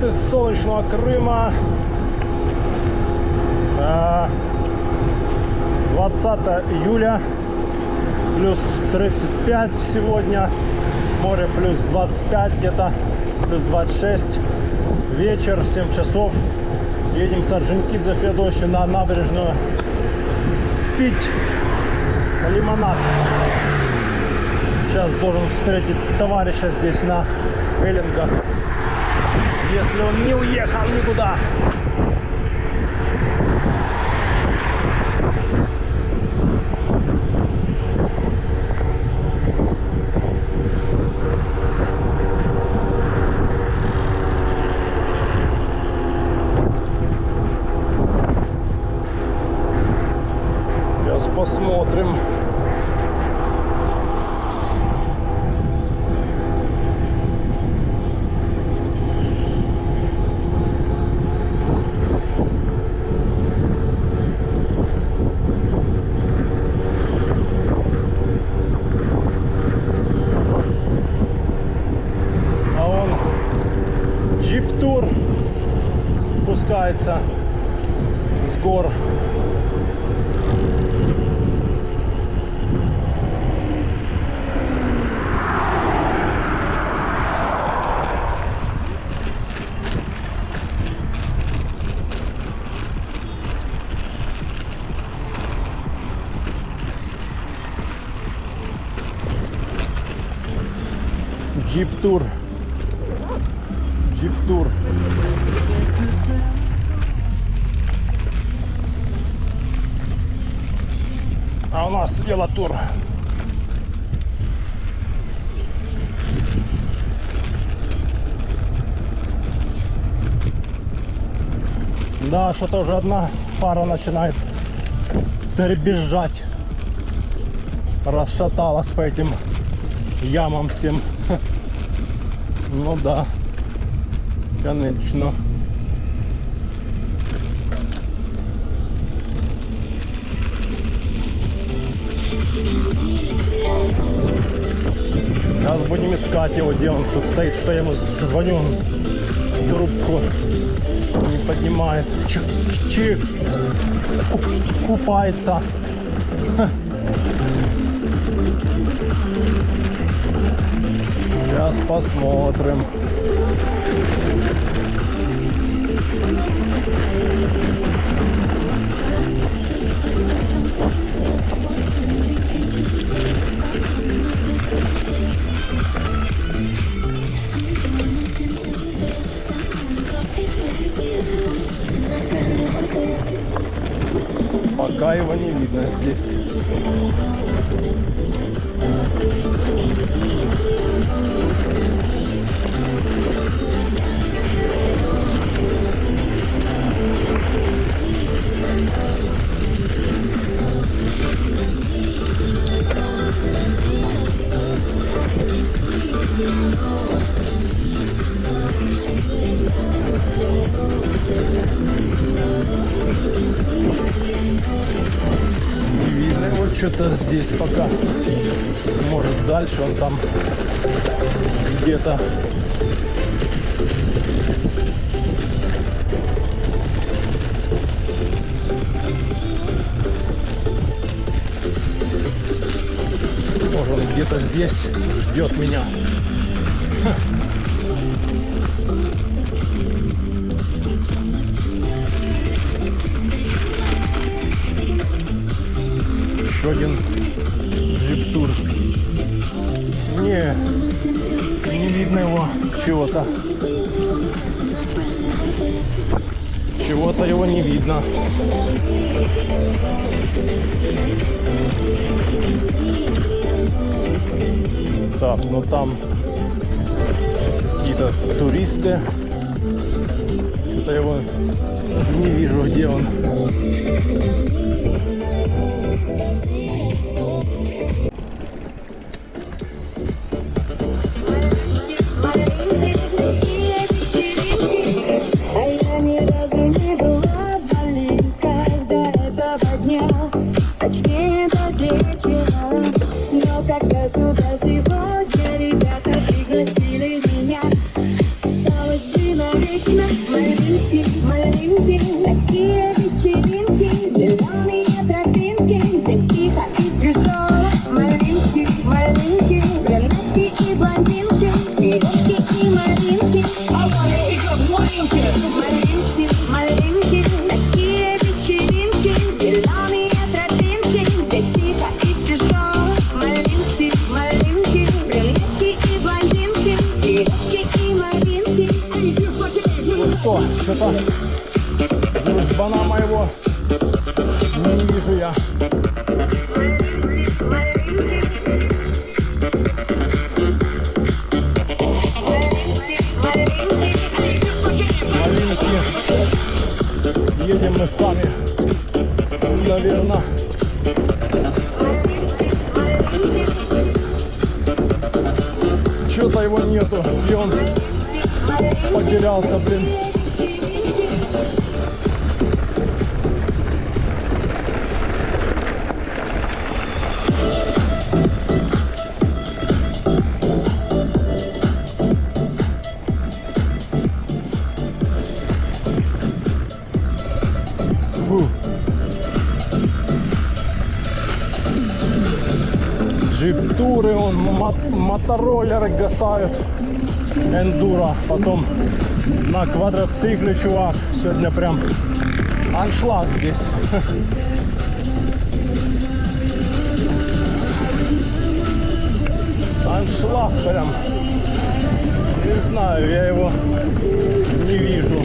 привет из солнечного Крыма. 20 июля, плюс 35 сегодня, море плюс 25 где-то, плюс 26, вечер, 7 часов. Едем с Орджоникидзе Феодосию на набережную пить лимонад. Сейчас должен встретить товарища здесь на эллингах, если он не уехал никуда. Сейчас посмотрим. Джип-тур спускается с гор. Джип-тур. Джип-тур. А у нас велотур. Да, что-то уже одна фара начинает дребезжать. Расшаталась по этим ямам всем. Ну да. Конечно. Сейчас будем искать его, где он тут стоит, что я ему звоню, трубку не поднимает. Чик-чик, купается. Сейчас посмотрим. Пока его не видно здесь. Не видно его что-то здесь пока. Может дальше он там где-то. Может он где-то здесь ждет меня. Еще один джип-тур. Не видно его чего-то. Чего-то его не видно. Так, ну там какие-то туристы. Что-то его не вижу, где он. Сегодня ребята пригласили меня. Осталось бы навеки что-то дружбана моего не вижу я. Малинки. Едем мы сами, наверное. Что-то его нету, и он потерялся, блин. Джип-туры, мотороллеры гасают, эндуро, потом на квадроцикле, чувак, сегодня прям аншлаг здесь. Аншлаг прям, не знаю, я его не вижу.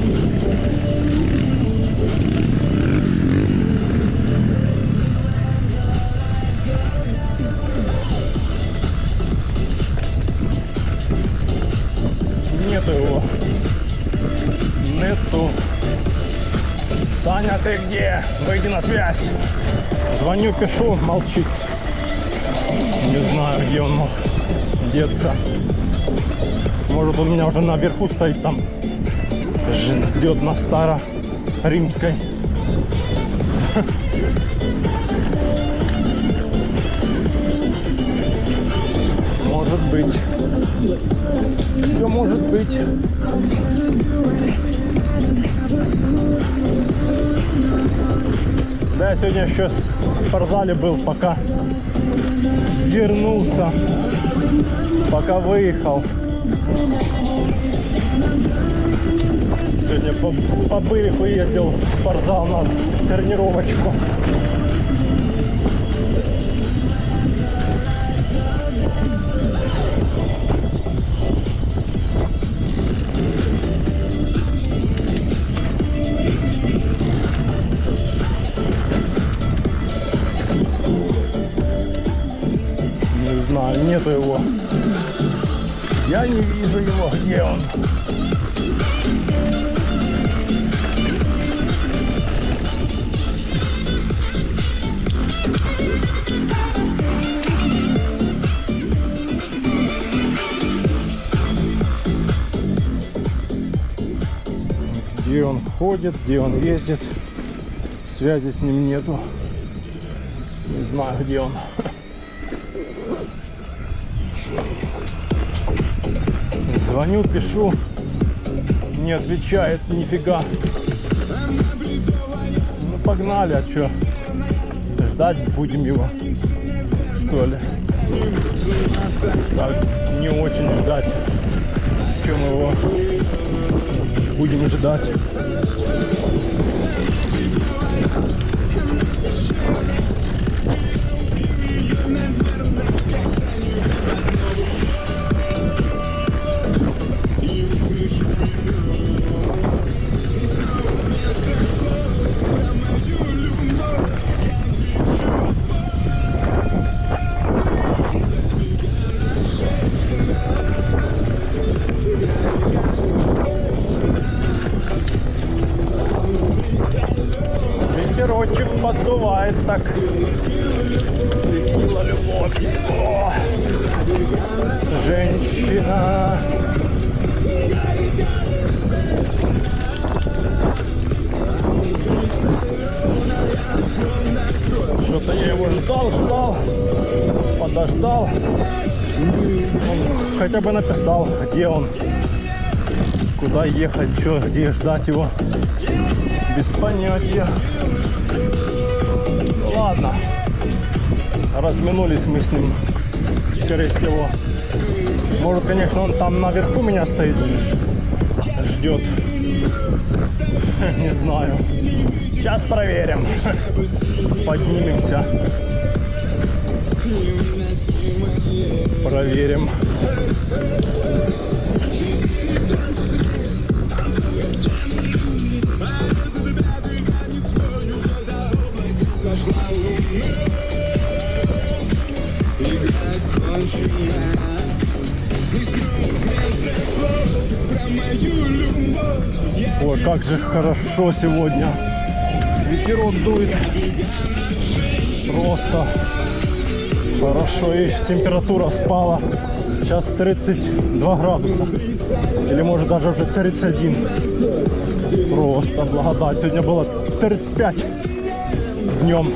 Нету его. Нету. Саня, ты где? Выйди на связь. Звоню, пишу, молчит. Не знаю, где он мог деться. Может, он меня уже наверху стоит там. Ждет на Старо-Римской. Может быть. Все может быть. Да, я сегодня еще в спортзале был, пока вернулся, пока выехал. Сегодня по Быриху ездил в спортзал на тренировочку. Нету его. Я не вижу его. Где он? Где он ходит, где он ездит. Связи с ним нету. Не знаю, где он. Звоню, пишу, не отвечает нифига. Ну погнали, а чё? Ждать будем его, что ли? Так, не очень ждать. Чем мы его будем ждать? Ветерочек поддувает так. Текила любовь. О, женщина. Что-то я его ждал, подождал. Он хотя бы написал, где он, куда ехать, что, где ждать его. Без понятия. Ладно. Разминулись мы с ним, скорее всего. Может, конечно, он там наверху меня стоит, ждет. Не знаю. Сейчас проверим. Поднимемся. Проверим. Ой, как же хорошо сегодня. Ветерок дует. Просто хорошо. И температура спала. Сейчас 32 градуса. Или может даже уже 31. Просто благодать. Сегодня было 35 днем.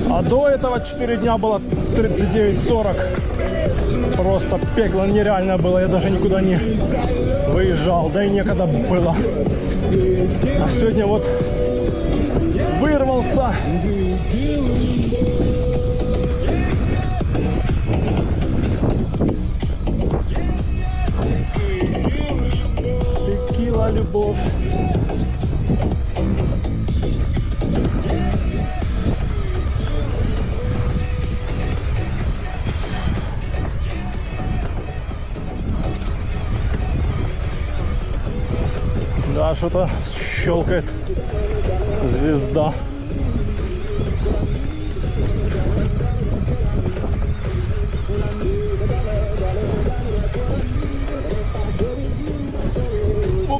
А до этого 4 дня было 39-40. Просто пекло нереальное было. Я даже никуда не выезжал. Да и некогда было. А сегодня вот вырвался. Текила, любовь. Да, что-то щелкает звезда.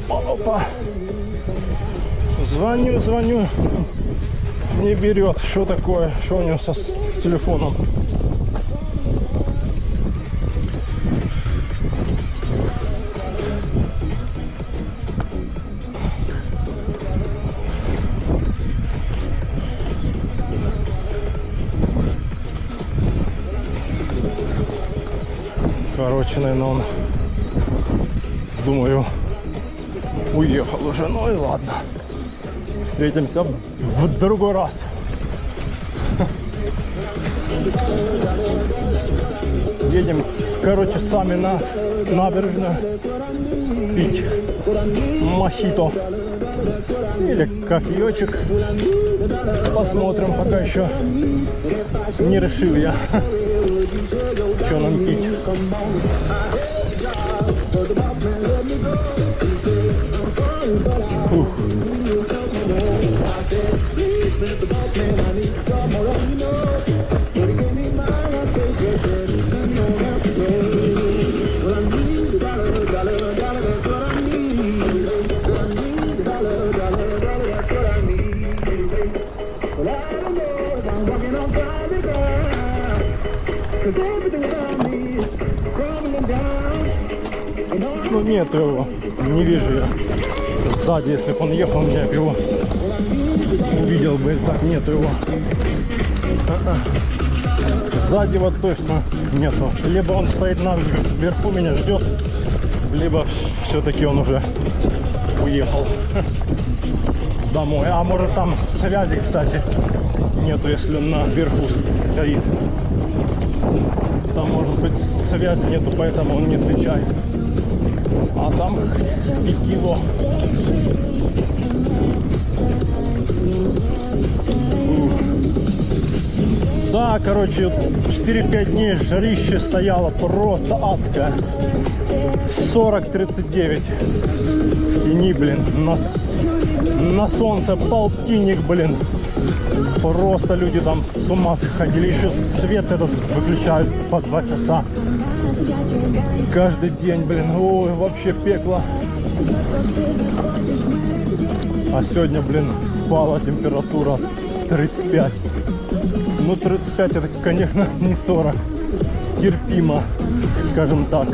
Опа. Звоню. Не берет. Что такое? Что у него с телефоном? Короче, наверное, он, думаю, уехал уже. Ну и ладно. Встретимся в другой раз. Едем, короче, сами на набережную пить мохито или кофеечек. Посмотрим, пока еще не решил я, что нам пить. Фух. Ну нету его, не вижу я сзади, если бы он ехал, я бы его увидел бы, так нету его. Сзади вот точно нету, либо он стоит наверху, меня ждет, либо все-таки он уже уехал домой. А может там связи, кстати, нету, если он наверху стоит. Там может быть связи нету, поэтому он не отвечает. А там фиг его. Да, короче, 4-5 дней жарище стояло просто адское. 40-39 в тени, блин. На солнце полтинник, блин. Просто люди там с ума сходили. Еще свет этот выключают по 2 часа. Каждый день, блин. Ой, вообще пекло. А сегодня, блин, спала температура 35. Ну, 35 это, конечно, не 40. Терпимо, скажем так.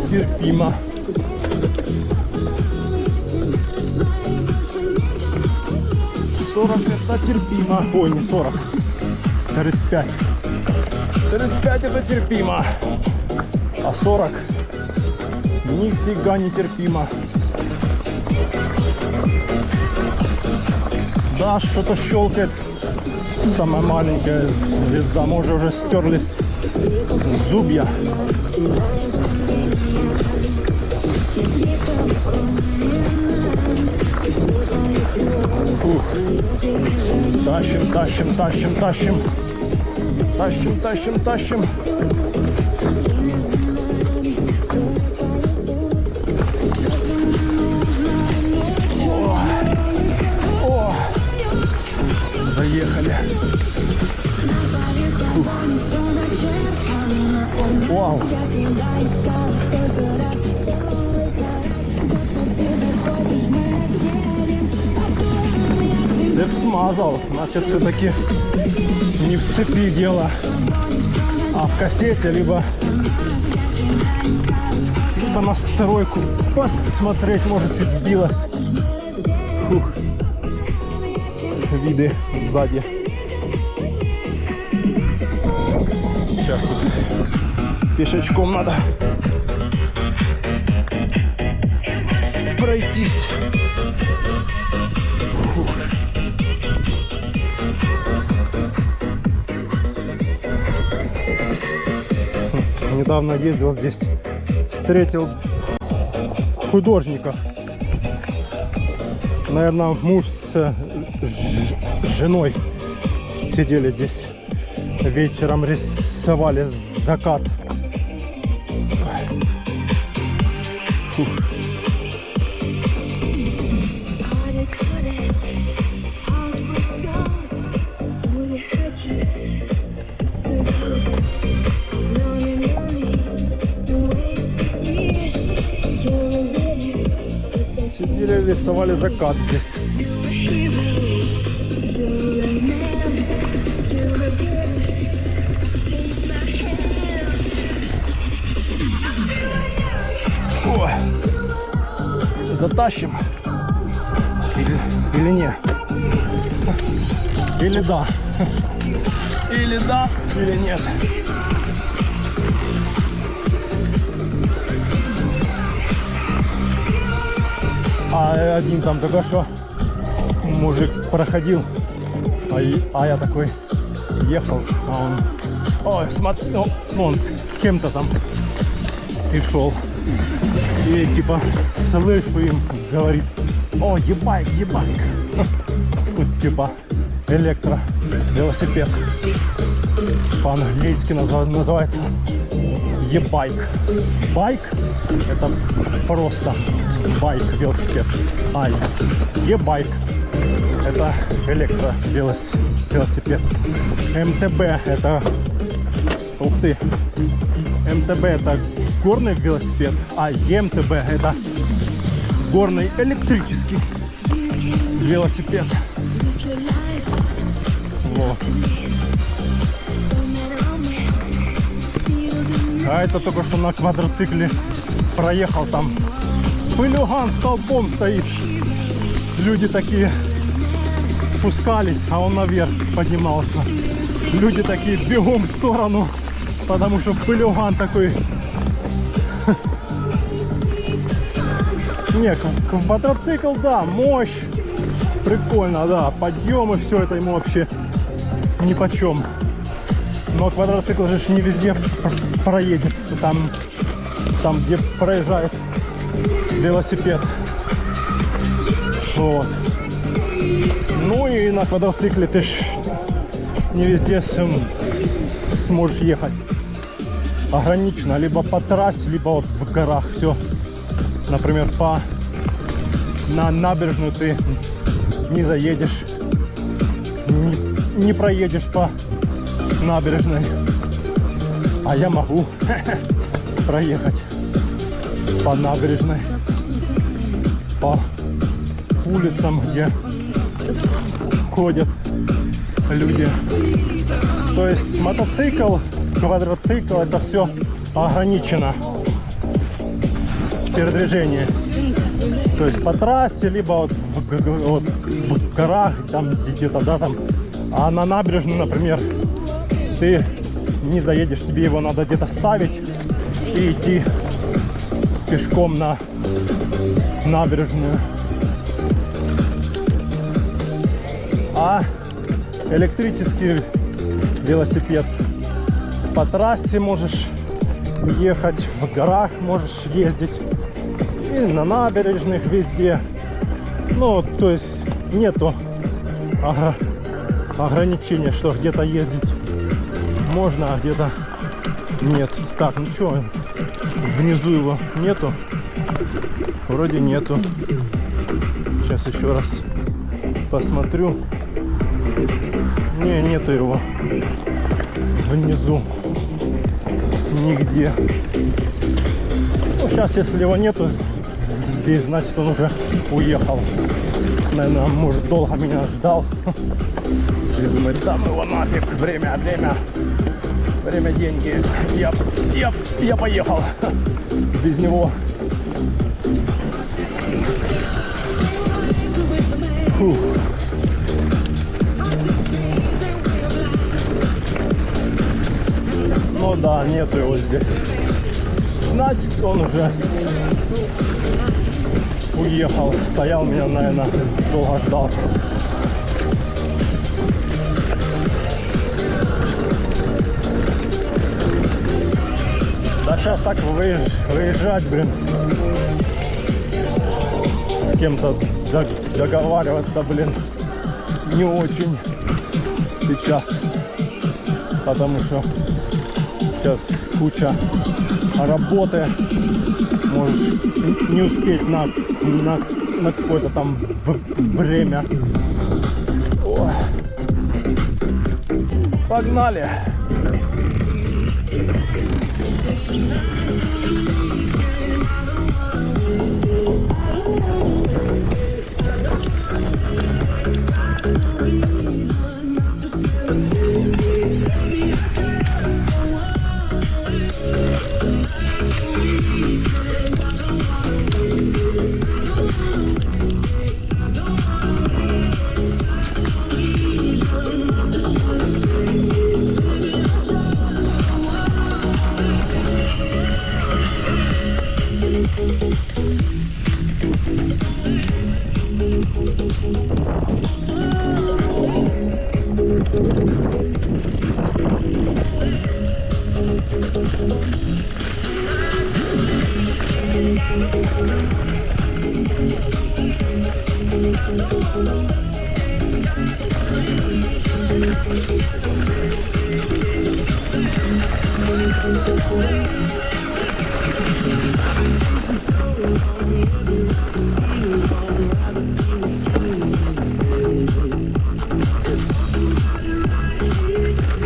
Терпимо. Это терпимо. Ой, не 40. 35. 35 это терпимо. А 40 нифига не терпимо. Да, что-то щелкает. Самая маленькая звезда. Может, уже стерлись зубья. Фух. Тащим. Тащим. О, заехали. Фух. Вау. Цепь смазал, значит, все-таки не в цепи дело, а в кассете, либо настройку посмотреть, может, чуть сбилась. Фух. Виды сзади. Сейчас тут пешечком надо пройтись. Фух. Недавно ездил здесь, встретил художников. Наверное, муж с женой сидели здесь, вечером рисовали закат. Фух. Сидели, рисовали закат здесь. О! Затащим. Или не. Или да. Или да, или нет. А один там только что мужик проходил, а я такой ехал, а он, ой, смотри, ну, он с кем-то там пришел. И типа слышу им, говорит, о, ебайк, ебайк. Типа электровелосипед. По-английски называется e-bike. Байк — это просто байк, велосипед. А e-bike — это электровелосипед. МТБ — это, ух ты, МТБ — это горный велосипед, а ЕМТБ — это горный электрический велосипед. Вот. А это только что на квадроцикле проехал, там пылюган столбом стоит. Люди такие спускались, а он наверх поднимался. Люди такие бегом в сторону, потому что пылюган такой. Не, квадроцикл, да, мощь, прикольно, да, подъемы, все это ему вообще нипочем. Но квадроцикл же не везде проедет, там где проезжает велосипед. Вот. Ну и на квадроцикле ты ж не везде сможешь ехать. Ограничено либо по трассе, либо вот в горах. Все. Например, на набережную ты не заедешь, не проедешь по набережной. А я могу проехать по набережной, по улицам, где ходят люди. То есть мотоцикл, квадроцикл — это все ограничено в передвижении. То есть по трассе, либо вот в горах, там где-то, да, там. А на набережную, например, ты не заедешь, тебе его надо где-то ставить и идти пешком на набережную. А электрический велосипед по трассе можешь ехать, в горах можешь ездить, и на набережных везде. Ну, то есть нету ограничения, что где-то ездить можно, а где-то нет. Так, ну что, внизу его нету? Вроде нету. Сейчас еще раз посмотрю. Не, нету его внизу нигде. Ну, сейчас, если его нету здесь, значит, он уже уехал. Наверное, может, долго меня ждал. И думает, да ну его нафиг, время, деньги. Я поехал без него. Фух. Ну да, нету его здесь. Значит, он уже уехал. Стоял, меня, наверное, долго ждал. Да сейчас так выезжать, блин. С кем-то договариваться, блин, не очень сейчас. Потому что сейчас куча работы. Можешь не успеть на какое-то там время. Ой. Погнали!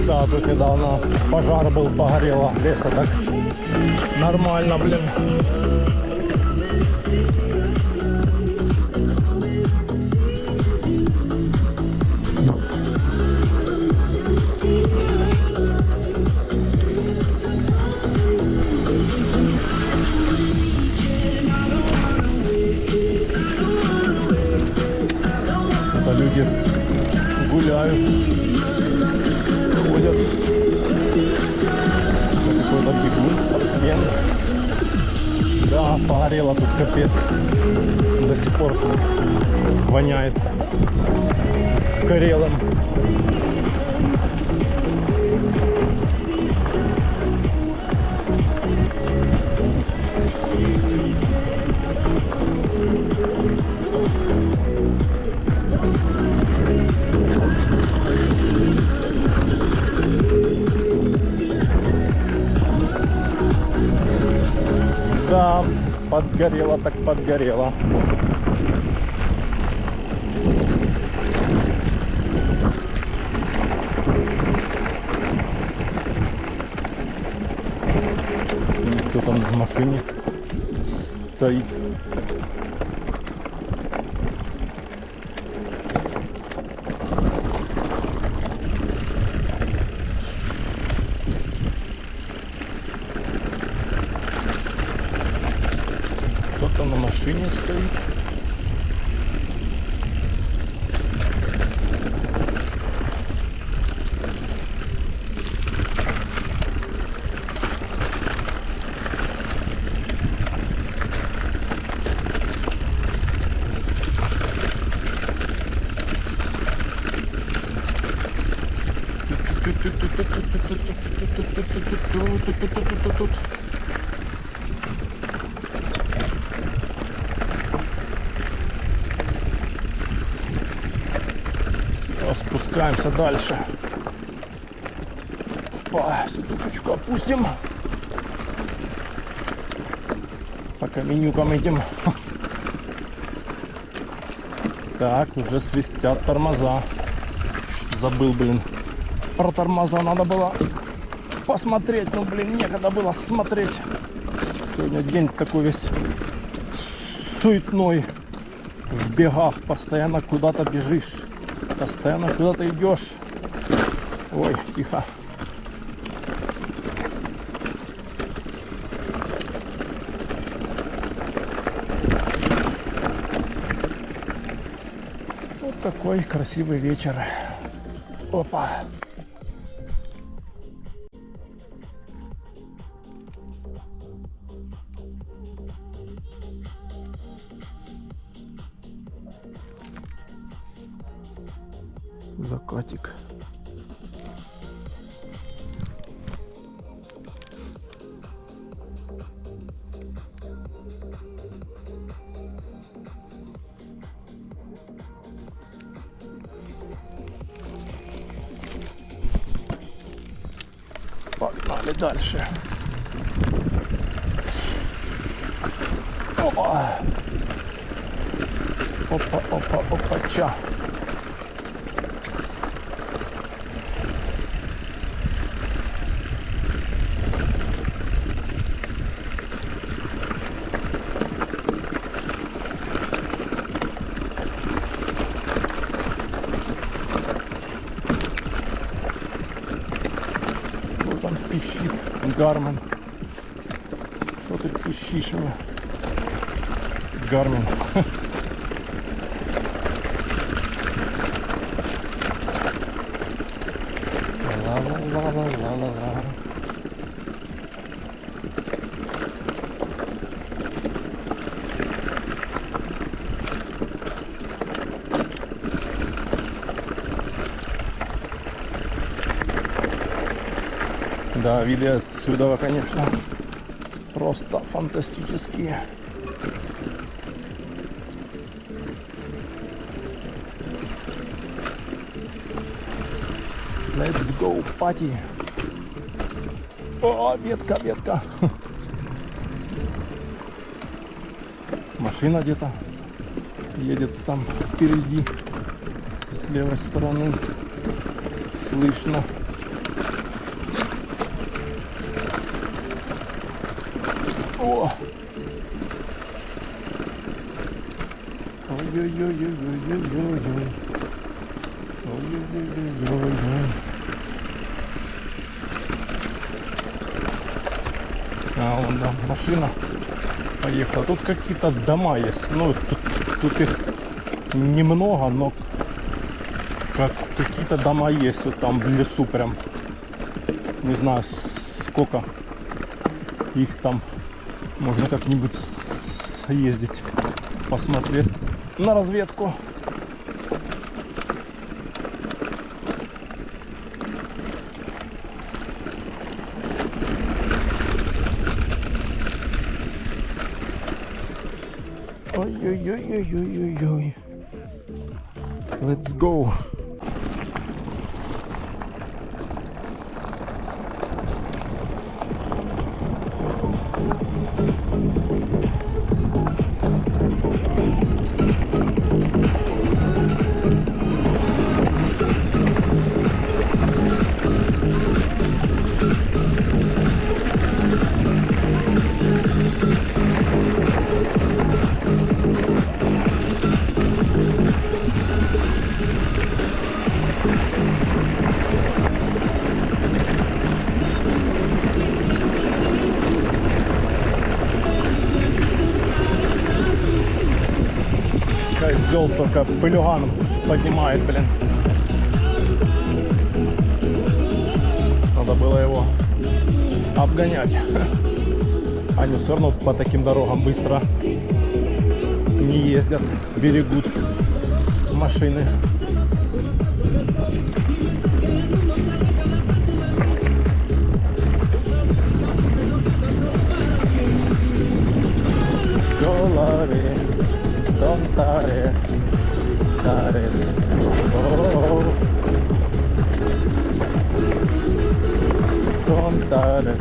Да, тут недавно пожар был, погорело леса, так нормально, блин. Что-то люди гуляют, ходят. Какой-то бегун, спортсмен. Да, погорело тут капец. До сих пор воняет горелым. Да, подгорело так подгорело. Кто там в машине стоит? Кто-то на машине стоит. Спускаемся дальше. Сидушечку опустим. По каменюкам этим. Так, уже свистят тормоза. Забыл, блин. Про тормоза надо было посмотреть. Ну, блин, некогда было смотреть. Сегодня день такой весь суетной. В бегах. Постоянно куда-то бежишь. Постоянно куда-то идешь. Ой, тихо. Вот такой красивый вечер. Опа. Закатик. Погнали дальше. Опа. Опа, опа, опача. Там пищит Гармин. Что ты пищишь мне, Гармин? Ла-ла-ла-ла-ла-ла-ла. Да, виды отсюда, конечно, просто фантастические. Let's go, party. О, ветка, ветка. Машина где-то едет там впереди, с левой стороны. Слышно. О! Ой-ой-ой-ой-ой-ой-ой-ой. Ой-ой-ой-ой-ой-ой. А, вон, да, машина поехала. Тут какие-то дома есть. Ну, тут их немного, но какие-то дома есть вот там в лесу прям. Не знаю, сколько их там. Можно как-нибудь съездить, посмотреть на разведку. Ой-ой-ой-ой-ой-ой-ой. Let's go. Козел только пылюган поднимает, блин. Надо было его обгонять. Они все равно по таким дорогам быстро не ездят, берегут машины. Голове, таре, таре, таре.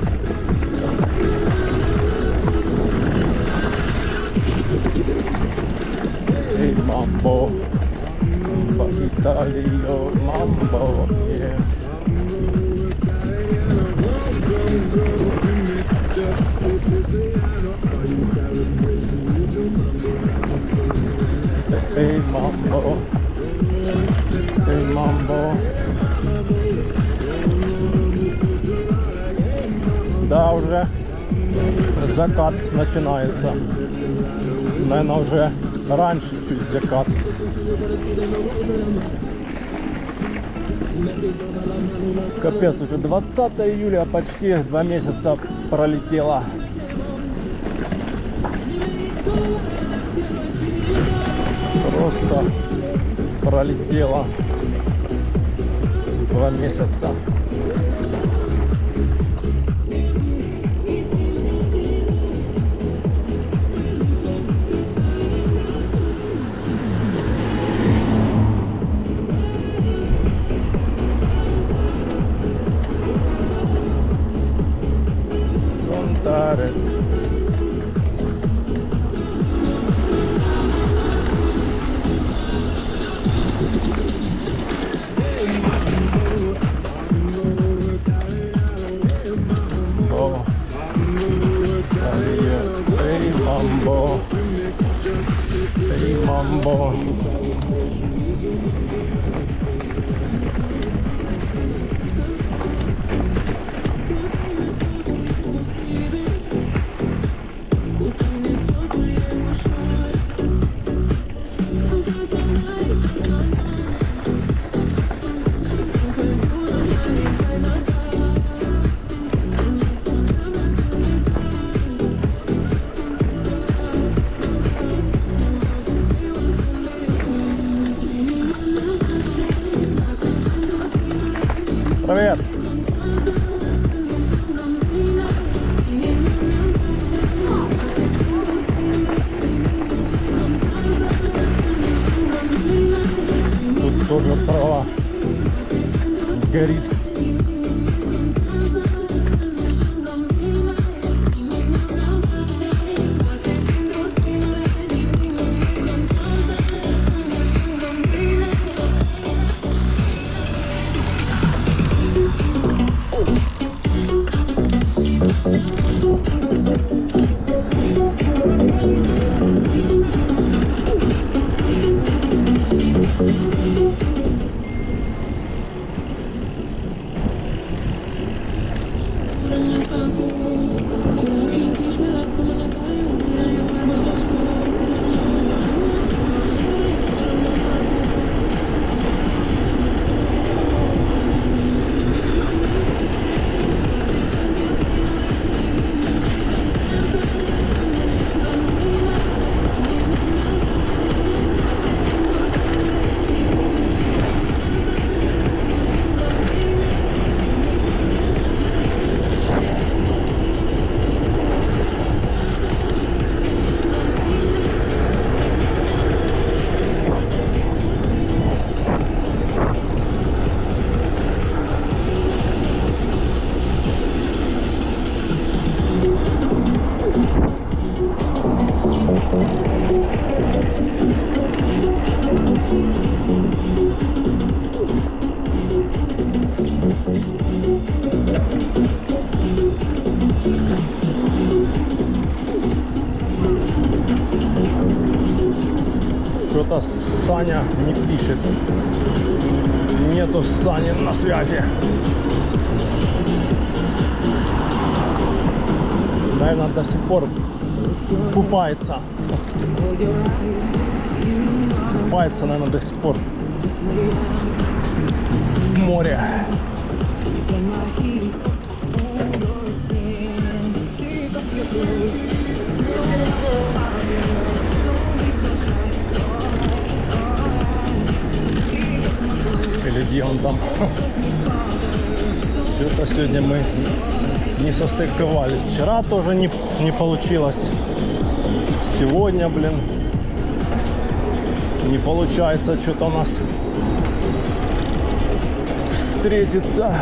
Эй, мамбо, бахит Италио, мамбо, эй, мамбо, эй, мамбо. Да, уже закат начинается. Наверное, уже раньше чуть закат. Капец, уже 20 июля, почти 2 месяца пролетело. Просто пролетело 2 месяца. Мамбо. Привет! Тут тоже трава горит. Что-то Саня не пишет. Нету Сани на связи. Наверное, до сих пор купается. Купается, наверное, до сих пор в море. Или где он там? Что-то сегодня мы не состыковались. Вчера тоже не получилось. Сегодня, блин, не получается что-то у нас встретиться.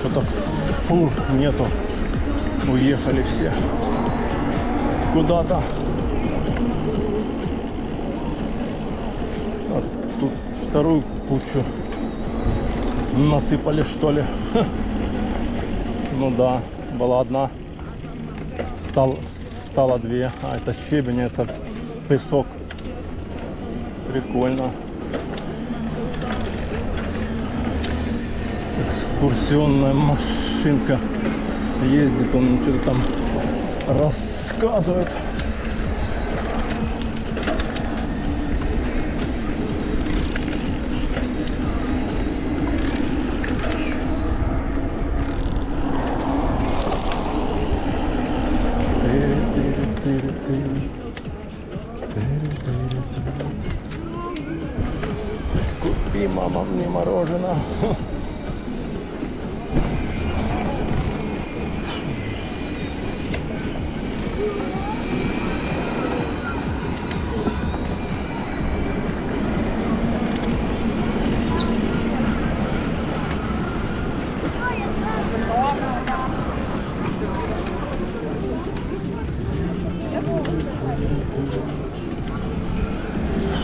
Что-то фур нету. Уехали все куда-то. А тут вторую кучу насыпали, что ли. Ну да, была одна, стало две. А это щебень, это песок. Прикольно. Экскурсионная машинка ездит, он что-то там рассказывает. Купи, мама, мне мороженое.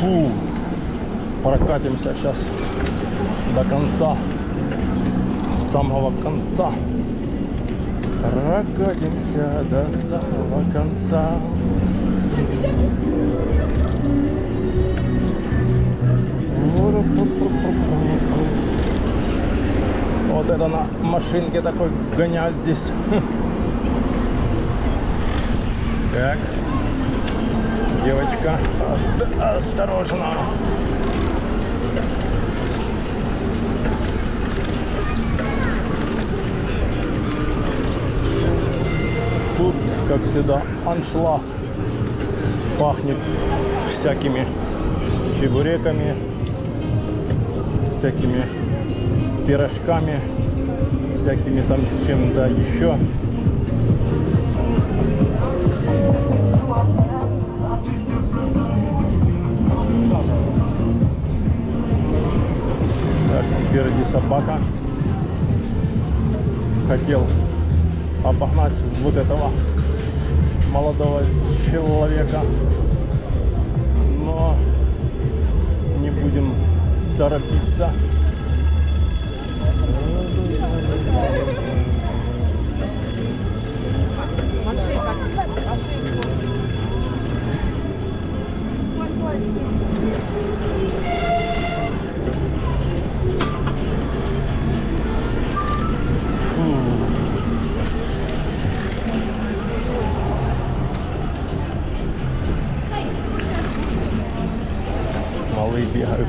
Фу, прокатимся сейчас до конца, с самого конца. Прокатимся до самого конца. Вот это на машинке такой гоняют здесь. Так. Девочка, осторожно. Тут, как всегда, аншлаг. Пахнет всякими чебуреками, всякими пирожками, всякими там чем-то еще. Так, впереди собака. Хотел обогнать вот этого молодого человека, но не будем торопиться. Малые бегают.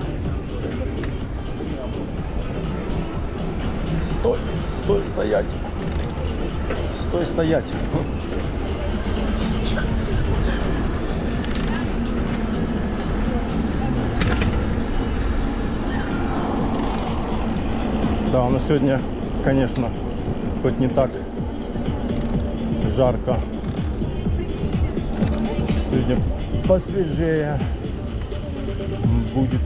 Стой, стой, стоять. Стой, стоять. Да, но сегодня, конечно, хоть не так жарко. Сегодня посвежее будет.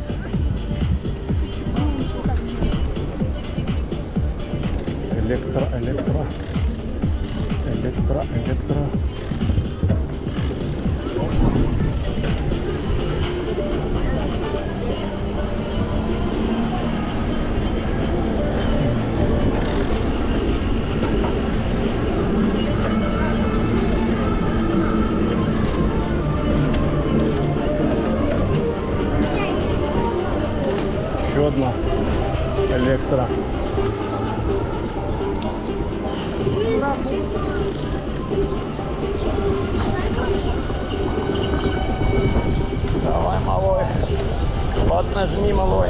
Электро. Еще одна электро. Давай, малой, поднажми, малой.